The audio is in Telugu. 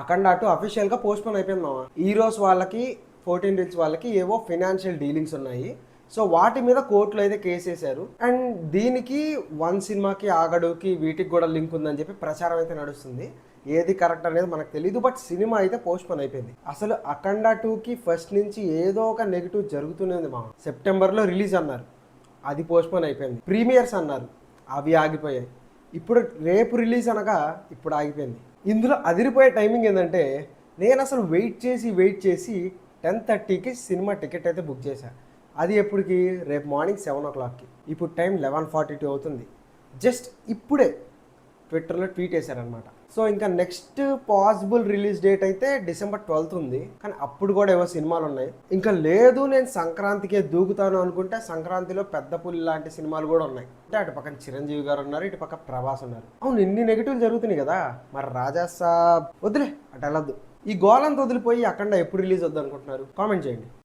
అఖండ 2 అఫీషియల్గా పోస్ట్పోన్ అయిపోయింది మామ. ఈరోజు వాళ్ళకి 14 రీల్స్ వాళ్ళకి ఏవో ఫినాన్షియల్ డీలింగ్స్ ఉన్నాయి. సో వాటి మీద కోర్టులో అయితే కేసు వేశారు. అండ్ దీనికి వన్ సినిమాకి ఆగడుకి వీటికి కూడా లింక్ ఉందని చెప్పి ప్రచారం అయితే నడుస్తుంది. ఏది కరెక్ట్ అనేది మనకు తెలియదు. బట్ సినిమా అయితే పోస్ట్పోన్ అయిపోయింది. అసలు అఖండ 2కి ఫస్ట్ నుంచి ఏదో ఒక నెగిటివ్ జరుగుతూనే ఉంది మామ. సెప్టెంబర్లో రిలీజ్ అన్నారు, అది పోస్ట్పోన్ అయిపోయింది. ప్రీమియర్స్ అన్నారు, అవి ఆగిపోయాయి. ఇప్పుడు రేపు రిలీజ్ అనగా ఇప్పుడు ఆగిపోయింది. ఇందులో అదిరిపోయే టైమింగ్ ఏంటంటే, నేను అసలు వెయిట్ చేసి 10:30కి సినిమా టికెట్ అయితే బుక్ చేశాను. అది ఎప్పటికి? రేపు మార్నింగ్ 7 o'clockకి. ఇప్పుడు టైం 11:42 అవుతుంది. జస్ట్ ఇప్పుడే ట్విట్టర్లో ట్వీట్ చేశారనమాట. సో ఇంకా నెక్స్ట్ పాసిబుల్ రిలీజ్ డేట్ అయితే December 12th ఉంది. కానీ అప్పుడు కూడా ఏవో సినిమాలు ఉన్నాయి. ఇంకా లేదు నేను సంక్రాంతికే దూకుతాను అనుకుంటే సంక్రాంతిలో పెద్ద పులి లాంటి సినిమాలు కూడా ఉన్నాయి. అంటే అటు పక్కన చిరంజీవి గారు ఉన్నారు, ఇటు పక్క ప్రభాస్ ఉన్నారు. అవును, ఇన్ని నెగిటివ్లు జరుగుతున్నాయి కదా, మరి రాజా సాబ్ వదిలే, అటు వెళ్ళొద్దు. ఈ గోలంతా వదిలిపోయి అఖండ ఎప్పుడు రిలీజ్ వద్దు అనుకుంటున్నారు? కామెంట్ చేయండి.